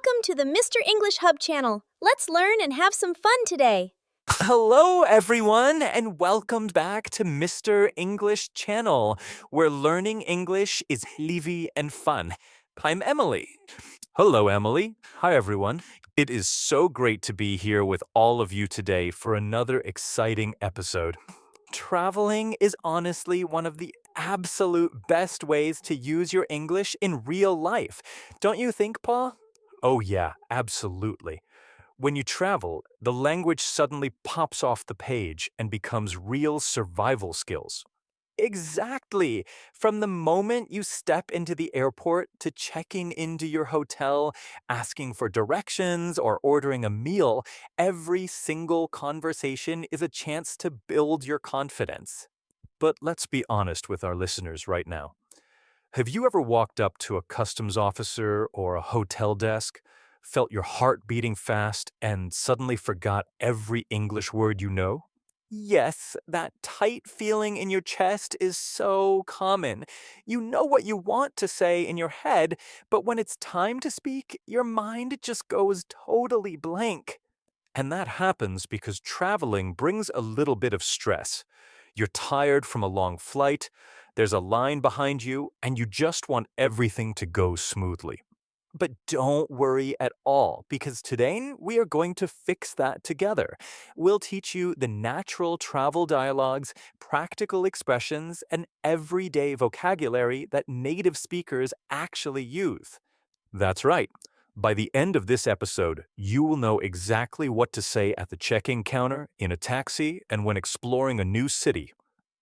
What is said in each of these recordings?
Welcome to the Mr. English Hub channel. Let's learn and have some fun today. Hello, everyone, and welcome back to Mr. English channel, where learning English is lively and fun. I'm Emily. Hello, Emily. Hi, everyone. It is so great to be here with all of you today for another exciting episode. Traveling is honestly one of the absolute best ways to use your English in real life. Don't you think, Paul? Oh, yeah, absolutely. When you travel, the language suddenly pops off the page and becomes real survival skills. Exactly. From the moment you step into the airport to checking into your hotel, asking for directions, or ordering a meal, every single conversation is a chance to build your confidence. But let's be honest with our listeners right now. Have you ever walked up to a customs officer or a hotel desk, felt your heart beating fast, and suddenly forgot every English word you know? Yes, that tight feeling in your chest is so common. You know what you want to say in your head, but when it's time to speak, your mind just goes totally blank. And that happens because traveling brings a little bit of stress. You're tired from a long flight, there's a line behind you, and you just want everything to go smoothly. But don't worry at all, because today we are going to fix that together. We'll teach you the natural travel dialogues, practical expressions, and everyday vocabulary that native speakers actually use. That's right. By the end of this episode, you will know exactly what to say at the check-in counter, in a taxi, and when exploring a new city.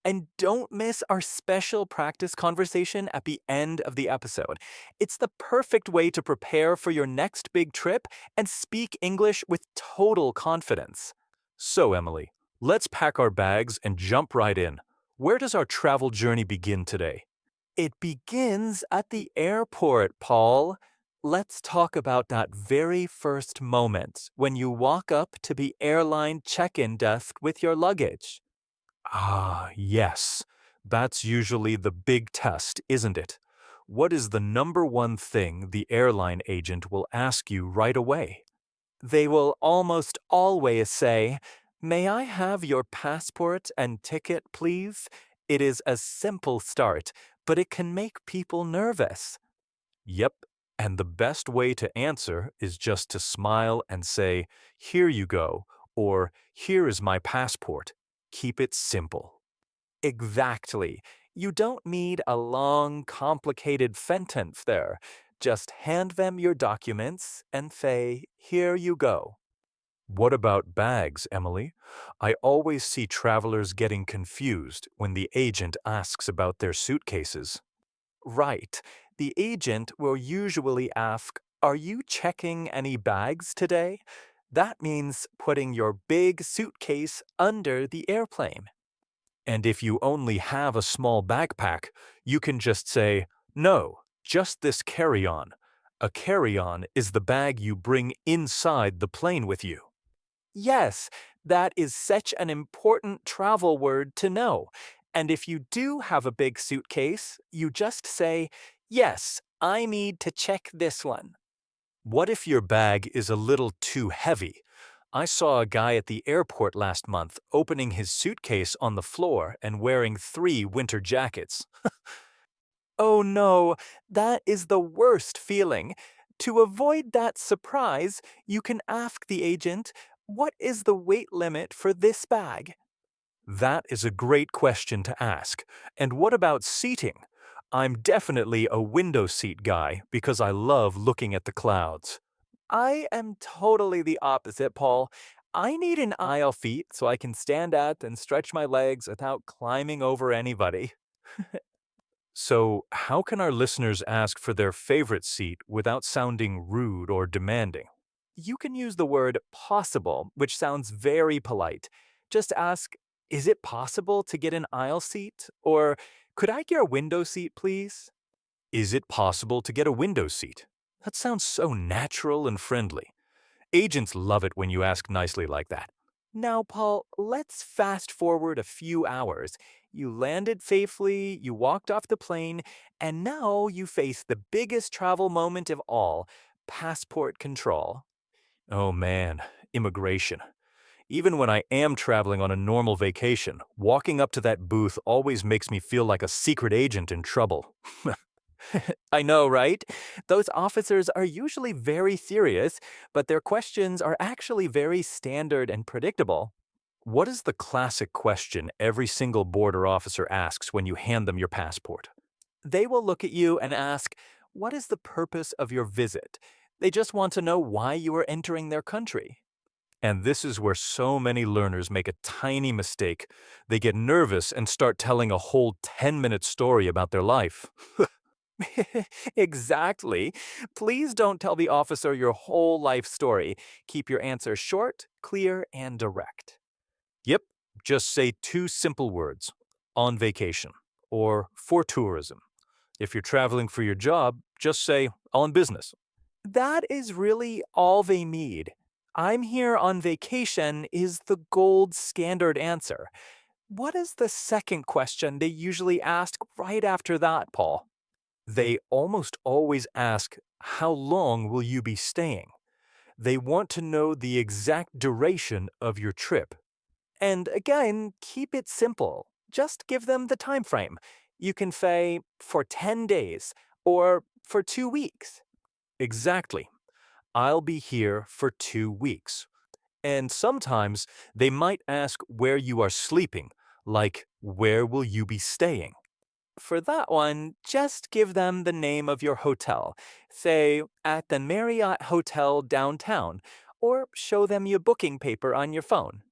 And don't miss our special practice conversation at the end of the episode. It's the perfect way to prepare for your next big trip and speak English with total confidence. So, Emily, let's pack our bags and jump right in. Where does our travel journey begin today? It begins at the airport, Paul. Let's talk about that very first moment when you walk up to the airline check-in desk with your luggage. Ah, yes. That's usually the big test, isn't it? What is the number one thing the airline agent will ask you right away? They will almost always say, "May I have your passport and ticket, please?" It is a simple start, but it can make people nervous. Yep, and the best way to answer is just to smile and say, "Here you go," or "Here is my passport." Keep it simple. Exactly. You don't need a long, complicated sentence there. Just hand them your documents and say, "Here you go." What about bags, Emily? I always see travelers getting confused when the agent asks about their suitcases. Right. The agent will usually ask, "Are you checking any bags today?" That means putting your big suitcase under the airplane. And if you only have a small backpack, you can just say, "No, just this carry-on." A carry-on is the bag you bring inside the plane with you. Yes, that is such an important travel word to know. And if you do have a big suitcase, you just say, "Yes, I need to check this one." What if your bag is a little too heavy? I saw a guy at the airport last month opening his suitcase on the floor and wearing 3 winter jackets. Oh no, that is the worst feeling. To avoid that surprise, you can ask the agent, "What is the weight limit for this bag?" That is a great question to ask. And what about seating? I'm definitely a window seat guy because I love looking at the clouds. I am totally the opposite, Paul. I need an aisle seat so I can stand up and stretch my legs without climbing over anybody. So, how can our listeners ask for their favorite seat without sounding rude or demanding? You can use the word possible, which sounds very polite. Just ask, "Is it possible to get an aisle seat?" Or, "Could I get a window seat, please?" Is it possible to get a window seat? That sounds so natural and friendly. Agents love it when you ask nicely like that. Now, Paul, let's fast forward a few hours. You landed safely, you walked off the plane, and now you face the biggest travel moment of all, passport control. Oh man, immigration. Even when I am traveling on a normal vacation, walking up to that booth always makes me feel like a secret agent in trouble. I know, right? Those officers are usually very serious, but their questions are actually very standard and predictable. What is the classic question every single border officer asks when you hand them your passport? They will look at you and ask, "What is the purpose of your visit?" They just want to know why you are entering their country. And this is where so many learners make a tiny mistake. They get nervous and start telling a whole 10-minute story about their life. Exactly. Please don't tell the officer your whole life story. Keep your answer short, clear, and direct. Yep, just say two simple words: on vacation or for tourism. If you're traveling for your job, just say on business. That is really all they need. "I'm here on vacation" is the gold standard answer. What is the second question they usually ask right after that, Paul? They almost always ask, "How long will you be staying?" They want to know the exact duration of your trip. And again, keep it simple. Just give them the time frame. You can say for 10 days or for 2 weeks. Exactly. "I'll be here for 2 weeks." And sometimes they might ask where you are sleeping, like, "Where will you be staying?" For that one, just give them the name of your hotel. Say, "At the Marriott Hotel downtown," or show them your booking paper on your phone.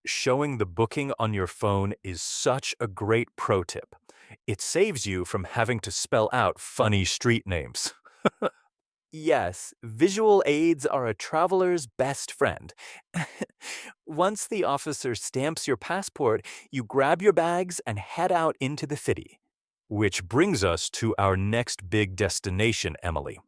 Showing the booking on your phone is such a great pro tip. It saves you from having to spell out funny street names. Yes, visual aids are a traveler's best friend. Once the officer stamps your passport, you grab your bags and head out into the city. Which brings us to our next big destination, Emily.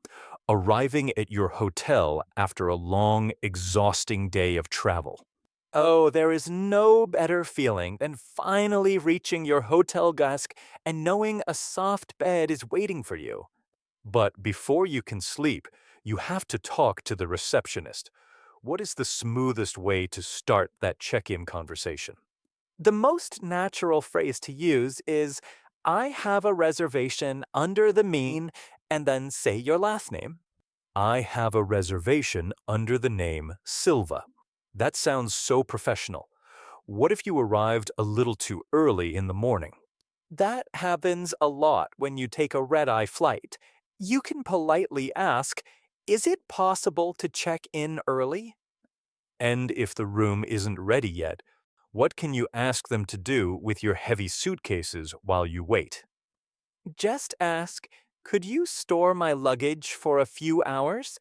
Arriving at your hotel after a long, exhausting day of travel. Oh, there is no better feeling than finally reaching your hotel desk and knowing a soft bed is waiting for you. But before you can sleep, you have to talk to the receptionist. What is the smoothest way to start that check-in conversation? The most natural phrase to use is, "I have a reservation under the mean," and then say your last name. I have a reservation under the name Silva. That sounds so professional. What if you arrived a little too early in the morning? That happens a lot when you take a red-eye flight. You can politely ask, "Is it possible to check in early?" And if the room isn't ready yet, what can you ask them to do with your heavy suitcases while you wait? Just ask, "Could you store my luggage for a few hours?"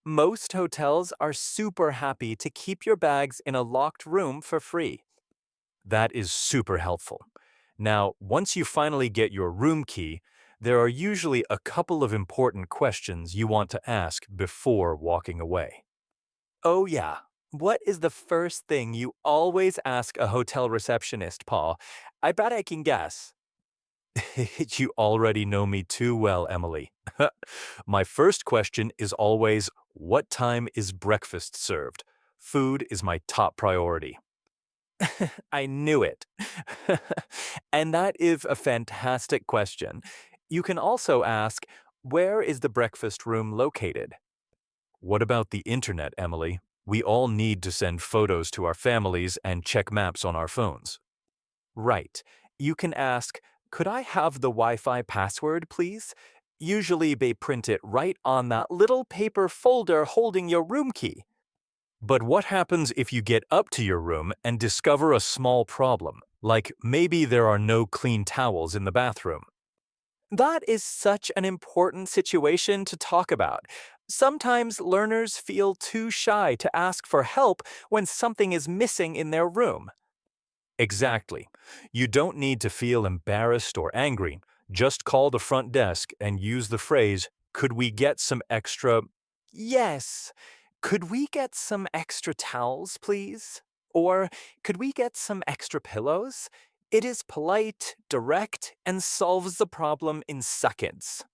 Most hotels are super happy to keep your bags in a locked room for free. That is super helpful. Now, once you finally get your room key, there are usually a couple of important questions you want to ask before walking away. Oh, yeah. What is the first thing you always ask a hotel receptionist, Paul? I bet I can guess. You already know me too well, Emily. My first question is always, what time is breakfast served? Food is my top priority. I knew it. And that is a fantastic question. You can also ask, where is the breakfast room located? What about the internet, Emily? We all need to send photos to our families and check maps on our phones. Right. You can ask, "Could I have the Wi-Fi password, please?" Usually they print it right on that little paper folder holding your room key. But what happens if you get up to your room and discover a small problem, like maybe there are no clean towels in the bathroom? That is such an important situation to talk about. Sometimes learners feel too shy to ask for help when something is missing in their room. Exactly. You don't need to feel embarrassed or angry. Just call the front desk and use the phrase, "Could we get some extra—" Yes. "Could we get some extra towels, please?" Or, "Could we get some extra pillows?" It is polite, direct, and solves the problem in seconds.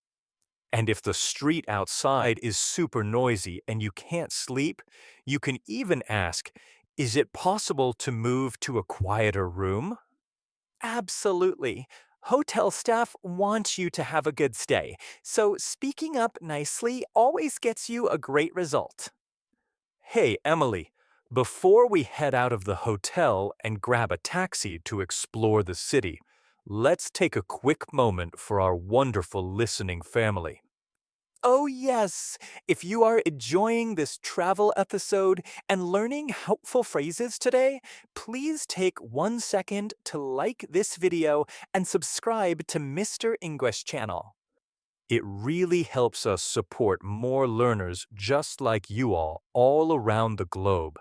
And if the street outside is super noisy and you can't sleep, you can even ask, is it possible to move to a quieter room? Absolutely. Hotel staff want you to have a good stay, so speaking up nicely always gets you a great result. Hey, Emily, before we head out of the hotel and grab a taxi to explore the city, let's take a quick moment for our wonderful listening family. Oh, yes. If you are enjoying this travel episode and learning helpful phrases today, please take 1 second to like this video and subscribe to Mr. English channel. It really helps us support more learners just like you all around the globe.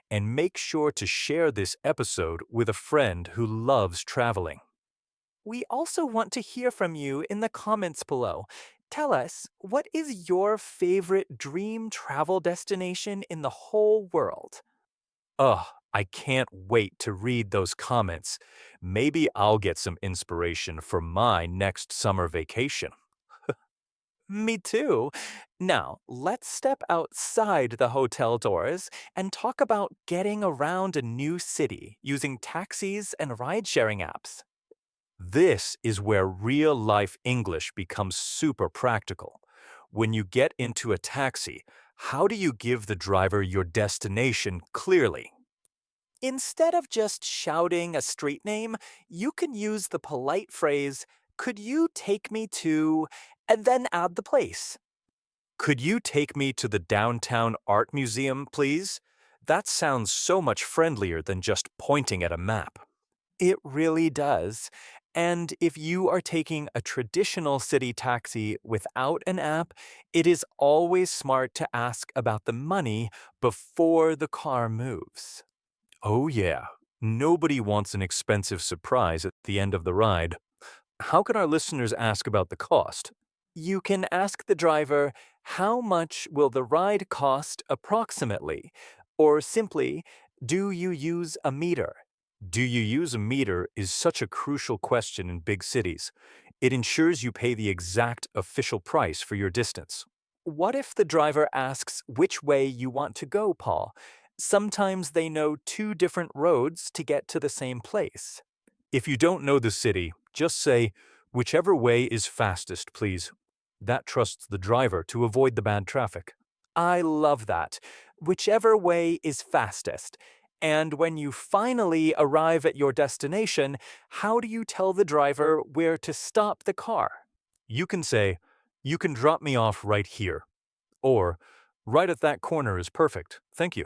And make sure to share this episode with a friend who loves traveling. We also want to hear from you in the comments below. Tell us, what is your favorite dream travel destination in the whole world? Ugh, I can't wait to read those comments. Maybe I'll get some inspiration for my next summer vacation. Me too. Now, let's step outside the hotel doors and talk about getting around a new city using taxis and ride-sharing apps. This is where real life English becomes super practical. When you get into a taxi, how do you give the driver your destination clearly? Instead of just shouting a street name, you can use the polite phrase, could you take me to, and then add the place. Could you take me to the downtown art museum, please? That sounds so much friendlier than just pointing at a map. It really does. And if you are taking a traditional city taxi without an app, it is always smart to ask about the money before the car moves. Oh, yeah. Nobody wants an expensive surprise at the end of the ride. How can our listeners ask about the cost? You can ask the driver, how much will the ride cost approximately? Or simply, do you use a meter? Do you use a meter is such a crucial question in big cities. It ensures you pay the exact official price for your distance. What if the driver asks which way you want to go, Paul? Sometimes they know two different roads to get to the same place. If you don't know the city, just say, whichever way is fastest, please. That trusts the driver to avoid the bad traffic. I love that. Whichever way is fastest. And when you finally arrive at your destination, how do you tell the driver where to stop the car? You can say, you can drop me off right here. Or, right at that corner is perfect. Thank you.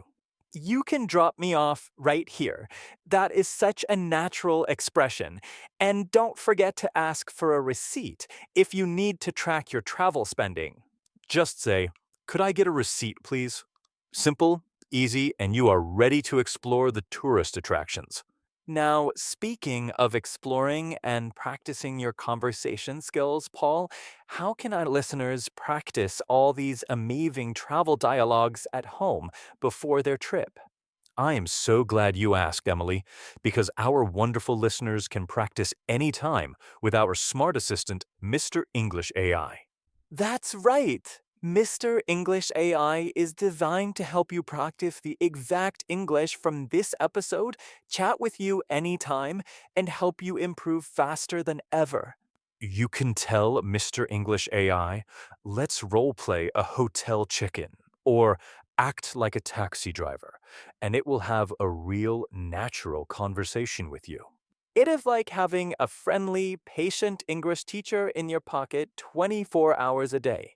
You can drop me off right here. That is such a natural expression. And don't forget to ask for a receipt if you need to track your travel spending. Just say, could I get a receipt, please? Simple, easy, and you are ready to explore the tourist attractions. Now, speaking of exploring and practicing your conversation skills, Paul, how can our listeners practice all these amazing travel dialogues at home before their trip? I am so glad you asked, Emily, because our wonderful listeners can practice anytime with our smart assistant, Mr. English AI. That's right! Mr. English AI is designed to help you practice the exact English from this episode, chat with you anytime, and help you improve faster than ever. You can tell Mr. English AI, let's roleplay a hotel chicken, or act like a taxi driver, and it will have a real, natural conversation with you. It is like having a friendly, patient English teacher in your pocket 24 hours a day.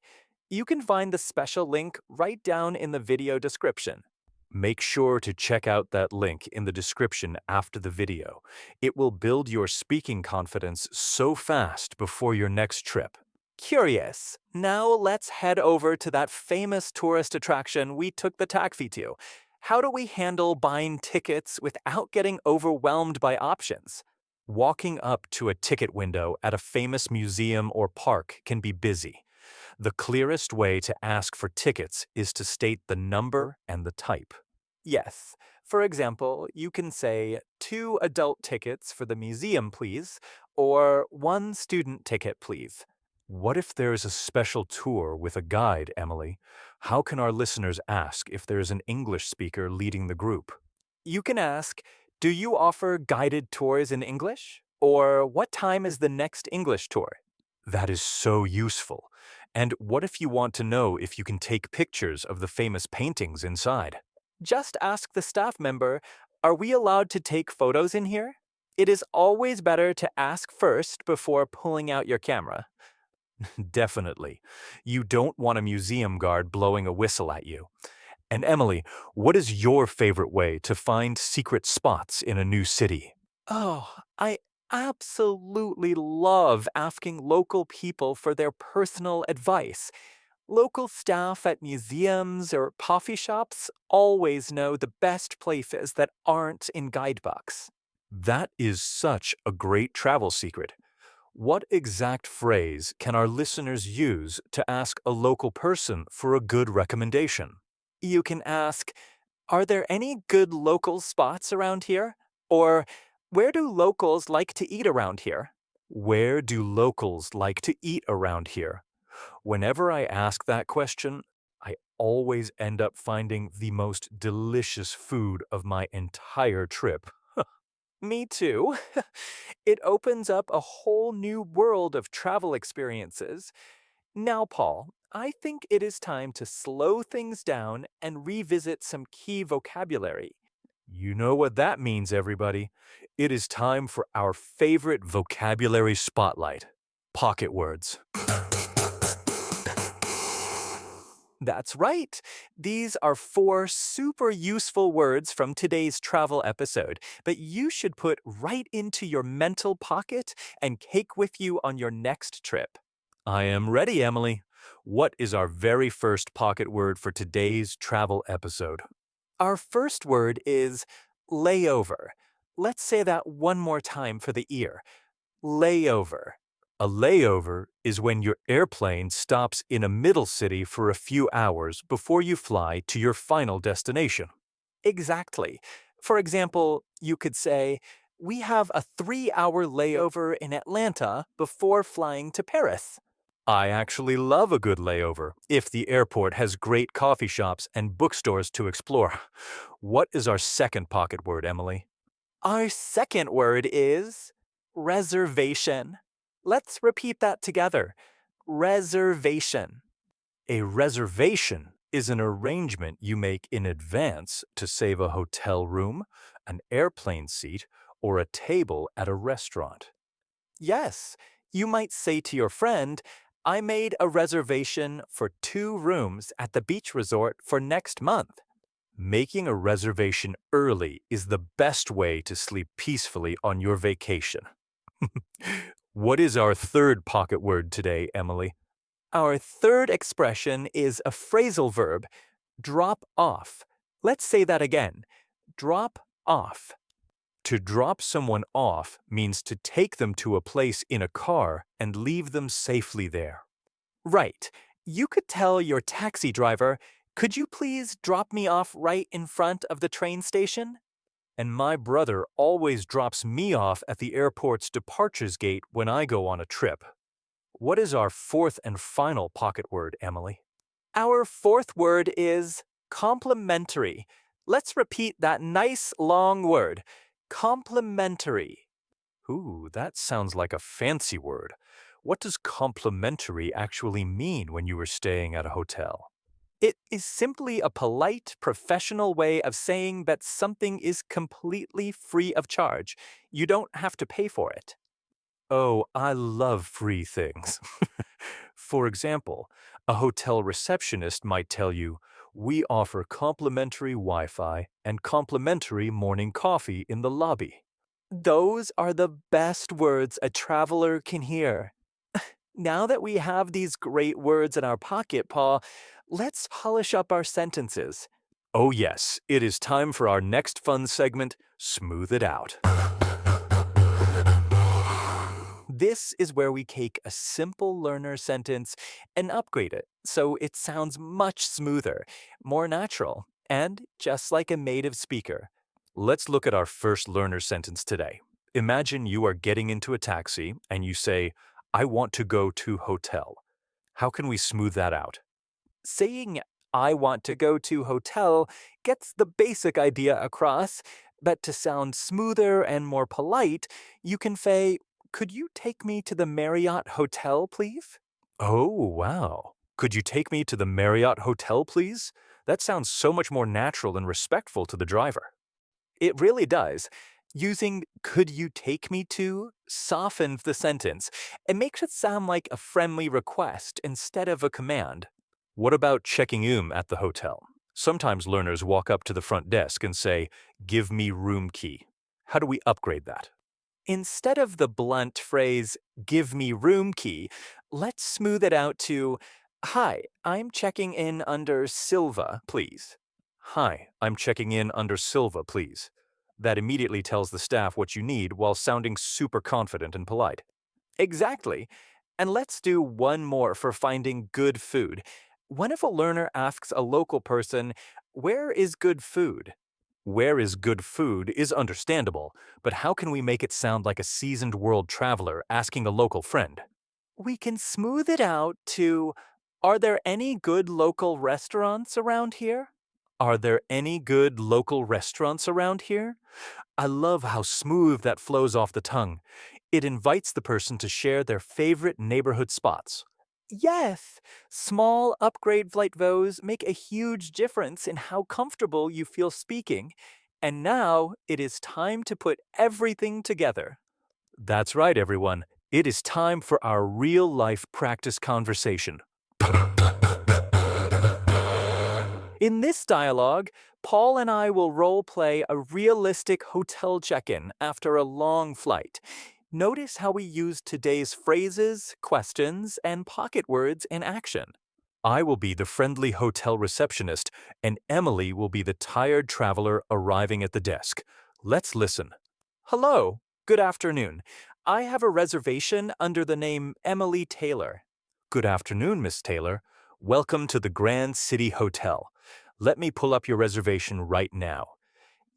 You can find the special link right down in the video description. Make sure to check out that link in the description after the video. It will build your speaking confidence so fast before your next trip. Curious. Now let's head over to that famous tourist attraction we took the taxi to. How do we handle buying tickets without getting overwhelmed by options? Walking up to a ticket window at a famous museum or park can be busy. The clearest way to ask for tickets is to state the number and the type. Yes, for example, you can say 2 adult tickets for the museum, please, or 1 student ticket, please. What if there is a special tour with a guide, Emily? How can our listeners ask if there is an English speaker leading the group? You can ask, do you offer guided tours in English? Or what time is the next English tour? That is so useful. And what if you want to know if you can take pictures of the famous paintings inside? Just ask the staff member, are we allowed to take photos in here? It is always better to ask first before pulling out your camera. Definitely. You don't want a museum guard blowing a whistle at you. And Emily, what is your favorite way to find secret spots in a new city? Oh, I absolutely love asking local people for their personal advice. Local staff at museums or coffee shops always know the best places that aren't in guidebooks. That is such a great travel secret. What exact phrase can our listeners use to ask a local person for a good recommendation? You can ask, are there any good local spots around here? Or, where do locals like to eat around here? Where do locals like to eat around here? Whenever I ask that question, I always end up finding the most delicious food of my entire trip. Me too. It opens up a whole new world of travel experiences. Now, Paul, I think it is time to slow things down and revisit some key vocabulary. You know what that means, everybody. It is time for our favorite vocabulary spotlight, pocket words. That's right. These are 4 super useful words from today's travel episode, but you should put right into your mental pocket and take with you on your next trip. I am ready, Emily. What is our very first pocket word for today's travel episode? Our first word is layover. Let's say that one more time for the ear. Layover. A layover is when your airplane stops in a middle city for a few hours before you fly to your final destination. Exactly. For example, you could say, we have a 3-hour layover in Atlanta before flying to Paris. I actually love a good layover if the airport has great coffee shops and bookstores to explore. What is our second pocket word, Emily? Our second word is reservation. Let's repeat that together. Reservation. A reservation is an arrangement you make in advance to save a hotel room, an airplane seat, or a table at a restaurant. Yes, you might say to your friend, I made a reservation for 2 rooms at the beach resort for next month. Making a reservation early is the best way to sleep peacefully on your vacation. What is our third pocket word today, Emily? Our third expression is a phrasal verb, drop off. Let's say that again. Drop off. To drop someone off means to take them to a place in a car and leave them safely there. Right. You could tell your taxi driver, could you please drop me off right in front of the train station? And my brother always drops me off at the airport's departures gate when I go on a trip. What is our fourth and final pocket word, Emily? Our fourth word is complimentary. Let's repeat that nice long word. Complimentary. Ooh, that sounds like a fancy word. What does complimentary actually mean when you were staying at a hotel? It is simply a polite, professional way of saying that something is completely free of charge. You don't have to pay for it. Oh, I love free things. For example, a hotel receptionist might tell you, we offer complimentary Wi-Fi and complimentary morning coffee in the lobby. Those are the best words a traveler can hear. Now that we have these great words in our pocket, Paul, let's polish up our sentences. Oh yes, it is time for our next fun segment, Smooth It Out. This is where we take a simple learner sentence and upgrade it so it sounds much smoother, more natural, and just like a native speaker. Let's look at our first learner sentence today. Imagine you are getting into a taxi and you say, I want to go to hotel. How can we smooth that out? Saying I want to go to hotel gets the basic idea across, but to sound smoother and more polite, you can say, could you take me to the Marriott Hotel, please? Oh, wow. Could you take me to the Marriott Hotel, please? That sounds so much more natural and respectful to the driver. It really does. Using could you take me to softens the sentence and makes it sound like a friendly request instead of a command. What about checking in at the hotel? Sometimes learners walk up to the front desk and say, give me room key. How do we upgrade that? Instead of the blunt phrase, give me room key, let's smooth it out to, hi, I'm checking in under Silva, please. Hi, I'm checking in under Silva, please. That immediately tells the staff what you need while sounding super confident and polite. Exactly. And let's do one more for finding good food. What if a learner asks a local person, where is good food? Where is good food is understandable, but how can we make it sound like a seasoned world traveler asking a local friend? We can smooth it out to, are there any good local restaurants around here? Are there any good local restaurants around here? I love how smooth that flows off the tongue. It invites the person to share their favorite neighborhood spots. Yes, small upgrade like those make a huge difference in how comfortable you feel speaking. And now it is time to put everything together. That's right, everyone. It is time for our real life practice conversation. In this dialogue, Paul and I will role play a realistic hotel check-in after a long flight. Notice how we use today's phrases, questions, and pocket words in action. I will be the friendly hotel receptionist, and Emily will be the tired traveler arriving at the desk. Let's listen. Hello, good afternoon. I have a reservation under the name Emily Taylor. Good afternoon, Miss Taylor. Welcome to the Grand City Hotel. Let me pull up your reservation right now.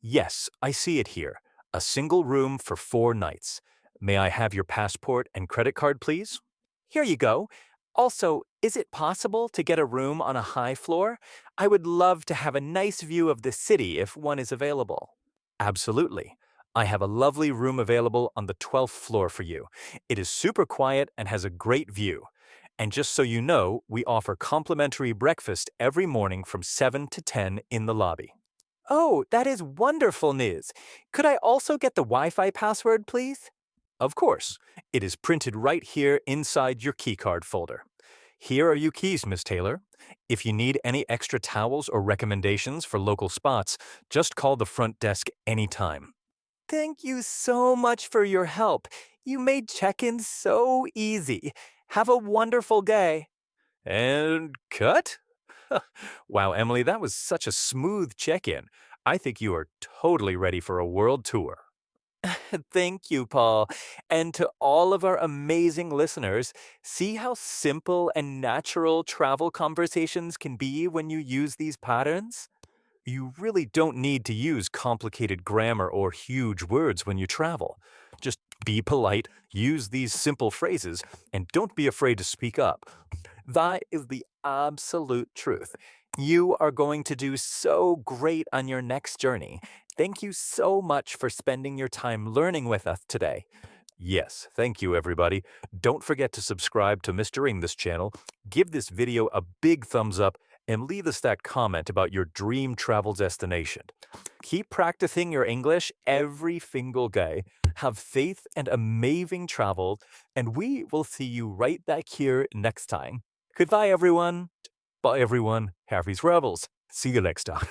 Yes, I see it here. A single room for 4 nights. May I have your passport and credit card, please? Here you go. Also, is it possible to get a room on a high floor? I would love to have a nice view of the city if one is available. Absolutely. I have a lovely room available on the 12th floor for you. It is super quiet and has a great view. And just so you know, we offer complimentary breakfast every morning from 7 to 10 in the lobby. Oh, that is wonderful news. Could I also get the Wi-Fi password, please? Of course. It is printed right here inside your keycard folder. Here are your keys, Miss Taylor. If you need any extra towels or recommendations for local spots, just call the front desk anytime. Thank you so much for your help. You made check-in so easy. Have a wonderful day. And cut? Wow, Emily, that was such a smooth check-in. I think you are totally ready for a world tour. Thank you, Paul. And to all of our amazing listeners, see how simple and natural travel conversations can be when you use these patterns? You really don't need to use complicated grammar or huge words when you travel. Just be polite, use these simple phrases, and don't be afraid to speak up. That is the absolute truth. You are going to do so great on your next journey. Thank you so much for spending your time learning with us today. Yes, thank you, everybody. Don't forget to subscribe to Mr. English channel, give this video a big thumbs up, and leave us that comment about your dream travel destination. Keep practicing your English every single day. Have faith and amazing travel, and we will see you right back here next time. Goodbye, everyone. Bye, everyone. Happy's Rebels. See you next time.